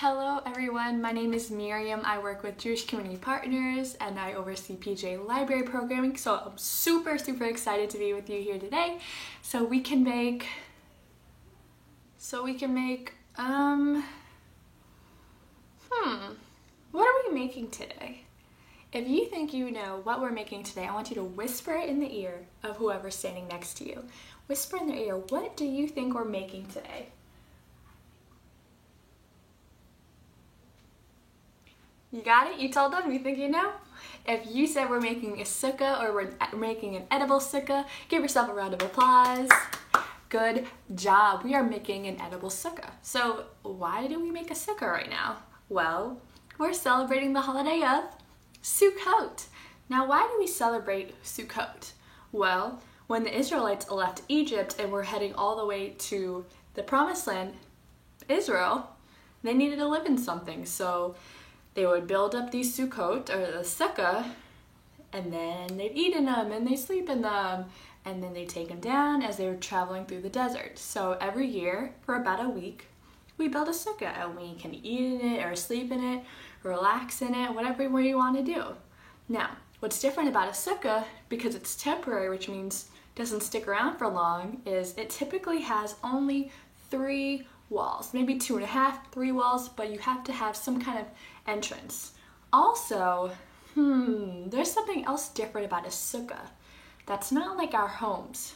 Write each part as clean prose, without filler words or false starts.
Hello everyone, my name is Miriam. I work with Jewish Community Partners and I oversee PJ Library Programming, so I'm super excited to be with you here today. So we can make what are we making today? If you think you know what we're making today, I want you to whisper it in the ear of whoever's standing next to you. Whisper in their ear, what do you think we're making today? You got it? You told them? You think you know? If you said we're making a sukkah or we're making an edible sukkah, give yourself a round of applause. Good job. We are making an edible sukkah. So why do we make a sukkah right now? Well, we're celebrating the holiday of Sukkot. Now, why do we celebrate Sukkot? Well, when the Israelites left Egypt and were heading all the way to the Promised Land, Israel, they needed to live in something. So they would build up these Sukkot, or the sukkah, and then they'd eat in them, and they'd sleep in them, and then they'd take them down as they were traveling through the desert. So every year, for about a week, we build a sukkah, and we can eat in it, or sleep in it, relax in it, whatever you want to do. Now, what's different about a sukkah, because it's temporary, which means it doesn't stick around for long, is it typically has only 3 walls, maybe 2.5, 3 walls, but you have to have some kind of entrance. Also, there's something else different about a sukkah that's not like our homes.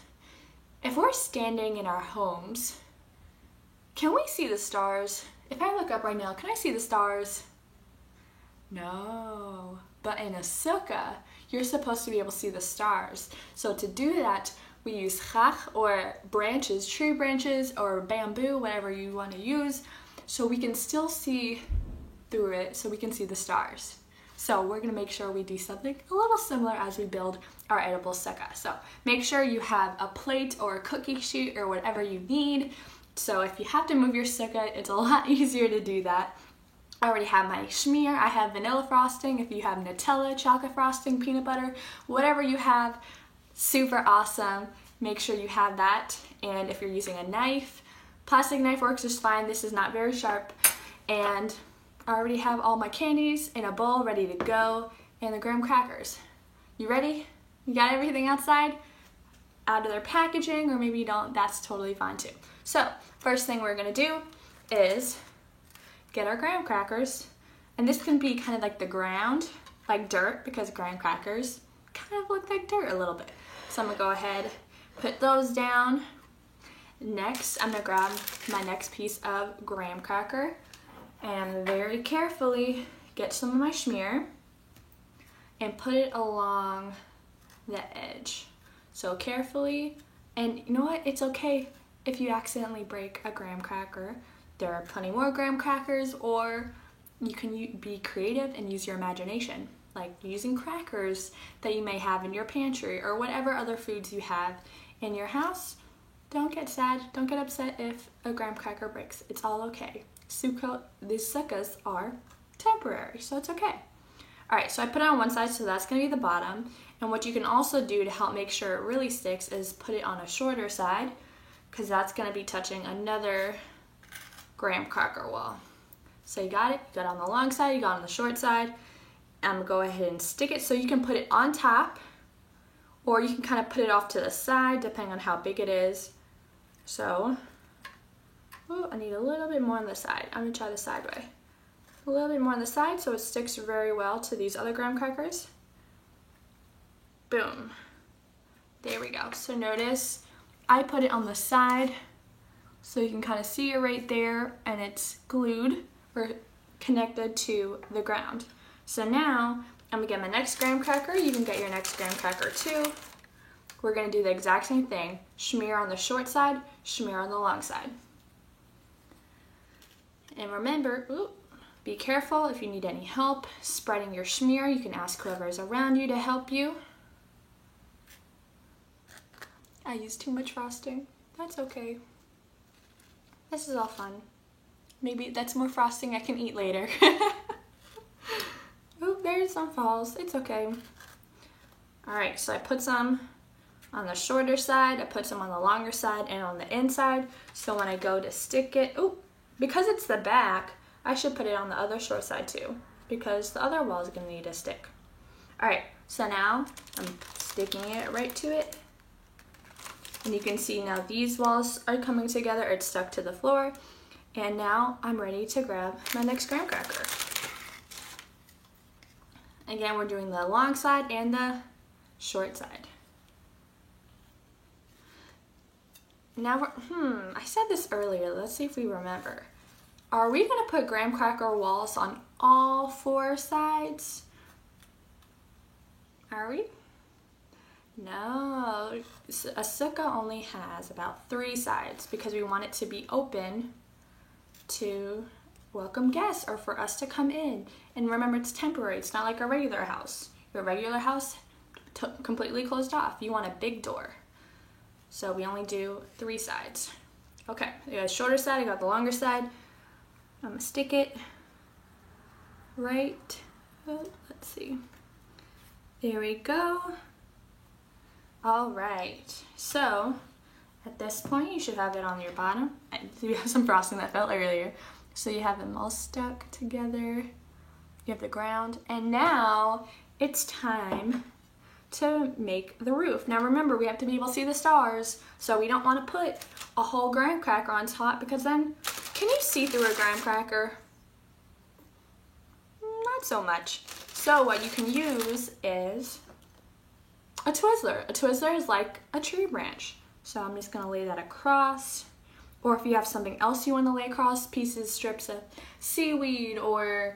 If we're standing in our homes, can we see the stars? If I look up right now, can I see the stars? No. But in a sukkah, you're supposed to be able to see the stars. So to do that, we use chach, or branches, tree branches, or bamboo, whatever you want to use, so we can still see through it, so we can see the stars. So we're going to make sure we do something a little similar as we build our edible sukkah. So make sure you have a plate or a cookie sheet or whatever you need. So if you have to move your sukkah, it's a lot easier to do that. I already have my schmear. I have vanilla frosting. If you have Nutella, chocolate frosting, peanut butter, whatever you have, super awesome. Make sure you have that. And if you're using a knife, plastic knife works just fine. This is not very sharp. And I already have all my candies in a bowl ready to go, and the graham crackers. You ready? You got everything outside? Out of their packaging, or maybe you don't, that's totally fine too. So, first thing we're gonna do is get our graham crackers, and this can be kind of like the ground, like dirt, because graham crackers kind of look like dirt a little bit. So I'm gonna go ahead, put those down. Next, I'm gonna grab my next piece of graham cracker and very carefully get some of my schmear and put it along the edge. So carefully, and you know what? It's okay if you accidentally break a graham cracker. There are plenty more graham crackers, or you can be creative and use your imagination, like using crackers that you may have in your pantry or whatever other foods you have in your house. Don't get sad, don't get upset if a graham cracker breaks. It's all okay. These sukkahs are temporary, so it's okay. All right, so I put it on one side, so that's gonna be the bottom. And what you can also do to help make sure it really sticks is put it on a shorter side, because that's gonna be touching another graham cracker wall. So you got it, you got it on the long side, you got it on the short side. I'm gonna go ahead and stick it, so you can put it on top, or you can kind of put it off to the side, depending on how big it is. So, I need a little bit more on the side. I'm gonna try the side way. A little bit more on the side so it sticks very well to these other graham crackers. Boom. There we go. So notice I put it on the side so you can kind of see it right there, and it's glued or connected to the ground. So now I'm gonna get my next graham cracker. You can get your next graham cracker too. We're gonna do the exact same thing. Schmear on the short side, schmear on the long side. And remember, be careful if you need any help spreading your schmear. You can ask whoever is around you to help you. I used too much frosting. That's okay. This is all fun. Maybe that's more frosting I can eat later. Oh, there's some falls. It's okay. All right, so I put some on the shorter side, I put some on the longer side and on the inside. So when I go to stick it, because it's the back, I should put it on the other short side too, because the other wall is going to need a stick. All right, so now I'm sticking it right to it. And you can see now these walls are coming together, it's stuck to the floor. And now I'm ready to grab my next graham cracker. Again, we're doing the long side and the short side. Now I said this earlier, let's see if we remember. Are we gonna put graham cracker walls on all 4 sides? Are we? No, a sukkah only has about 3 sides because we want it to be open to welcome guests or for us to come in. And remember, it's temporary. It's not like a regular house. Your regular house completely closed off. You want a big door. So we only do 3 sides. Okay, I got the shorter side, I got the longer side. I'm gonna stick it right, let's see. There we go. All right, so at this point you should have it on your bottom. You have some frosting that fell earlier. So you have them all stuck together. You have the ground, and now it's time to make the roof. Now remember, we have to be able to see the stars, so we don't want to put a whole graham cracker on top because then, can you see through a graham cracker? Not so much. So what you can use is a Twizzler. A Twizzler is like a tree branch. So I'm just gonna lay that across. Or if you have something else you want to lay across, pieces, strips of seaweed or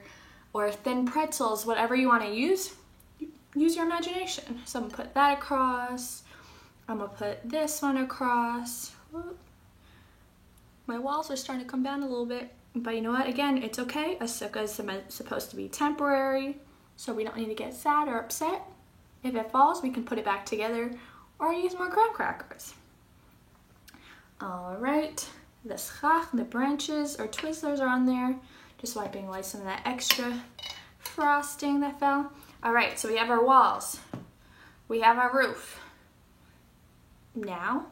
thin pretzels, whatever you want to use your imagination. So I'm gonna put that across. I'm gonna put this one across. My walls are starting to come down a little bit, but you know what? Again, it's okay. A sukkah is supposed to be temporary, so we don't need to get sad or upset. If it falls, we can put it back together or use more graham crackers. All right, the schach, the branches or Twizzlers are on there. Just wiping away some of that extra frosting that fell. All right, so we have our walls. We have our roof. Now,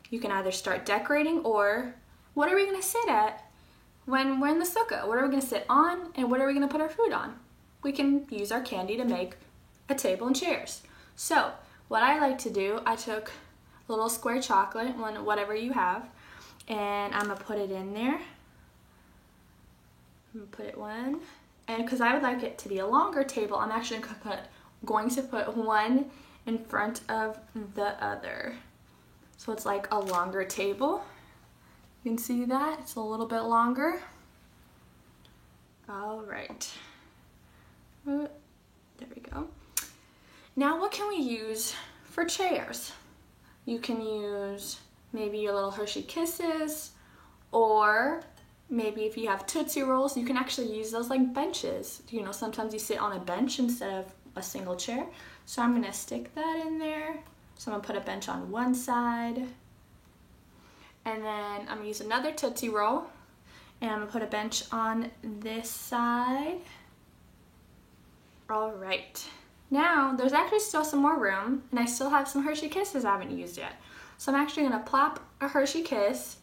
you can either start decorating, or what are we gonna sit at when we're in the sukkah? What are we gonna sit on, and what are we gonna put our food on? We can use our candy to make a table and chairs. So, what I like to do, I took a little square chocolate, whatever you have, and I'm gonna put it in there. I'm gonna put it one, and because I would like it to be a longer table, I'm actually going to put one in front of the other. So it's like a longer table. You can see that, it's a little bit longer. All right, there we go. Now what can we use for chairs? You can use maybe your little Hershey Kisses, or maybe if you have Tootsie Rolls, you can actually use those like benches. You know, sometimes you sit on a bench instead of a single chair. So I'm gonna stick that in there. So I'm gonna put a bench on one side, and then I'm gonna use another Tootsie Roll, and I'm gonna put a bench on this side. All right. Now, there's actually still some more room, and I still have some Hershey Kisses I haven't used yet. So I'm actually gonna plop a Hershey Kiss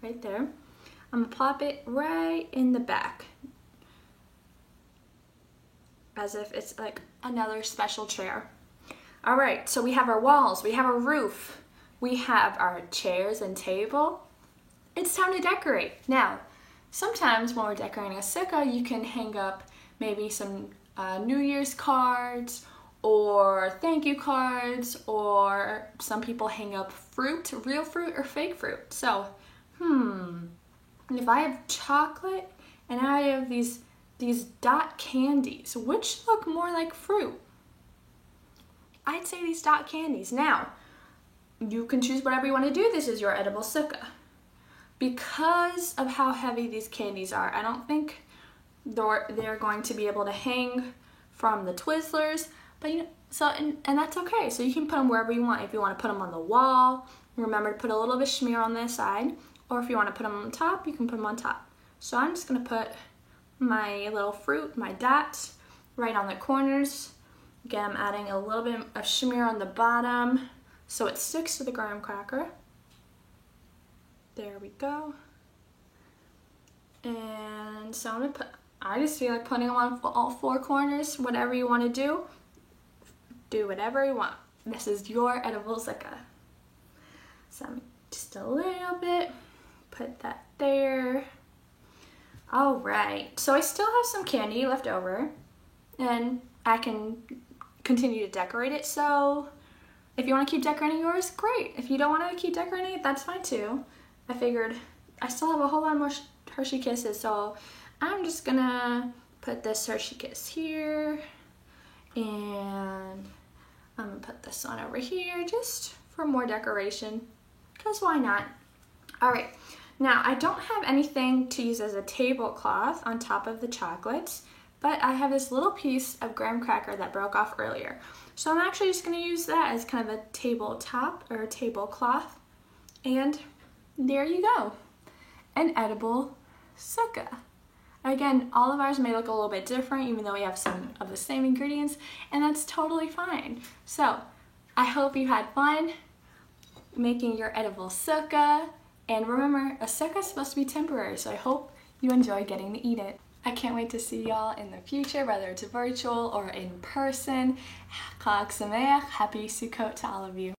right there. I'm gonna plop it right in the back, as if it's like another special chair. All right, so we have our walls, we have our roof, we have our chairs and table. It's time to decorate. Now, sometimes when we're decorating a sukkah, you can hang up maybe some New Year's cards or thank you cards, or some people hang up fruit, real fruit or fake fruit. So, if I have chocolate and I have these dot candies, which look more like fruit? I'd say these dot candies. Now, you can choose whatever you want to do. This is your edible sukkah. Because of how heavy these candies are, I don't think they're going to be able to hang from the Twizzlers, but you know, and that's okay. So you can put them wherever you want. If you want to put them on the wall, remember to put a little bit of schmear on this side, or if you want to put them on top, you can put them on top. So I'm just gonna put my little fruit, my dots, right on the corners. Again, I'm adding a little bit of schmear on the bottom so it sticks to the graham cracker. There we go. And so I'm gonna put, I just feel like putting them on all four corners. Whatever you want to do whatever you want. This is your edible zucca. So just a little bit, put that there. All right, so I still have some candy left over and I can continue to decorate it. So if you want to keep decorating yours, great. If you don't want to keep decorating it, that's fine too. I figured I still have a whole lot more Hershey Kisses, so I'm just gonna put this Hershey Kiss here, and I'm gonna put this one over here just for more decoration, because why not? All right, now I don't have anything to use as a tablecloth on top of the chocolates, but I have this little piece of graham cracker that broke off earlier. So I'm actually just gonna use that as kind of a tabletop or a tablecloth, and there you go, an edible zucca. Again, all of ours may look a little bit different even though we have some of the same ingredients, and that's totally fine. So I hope you had fun making your edible zucca, and remember, a zucca is supposed to be temporary, so I hope you enjoy getting to eat it. I can't wait to see y'all in the future, whether it's virtual or in person. Chag Sameach, happy Sukkot to all of you.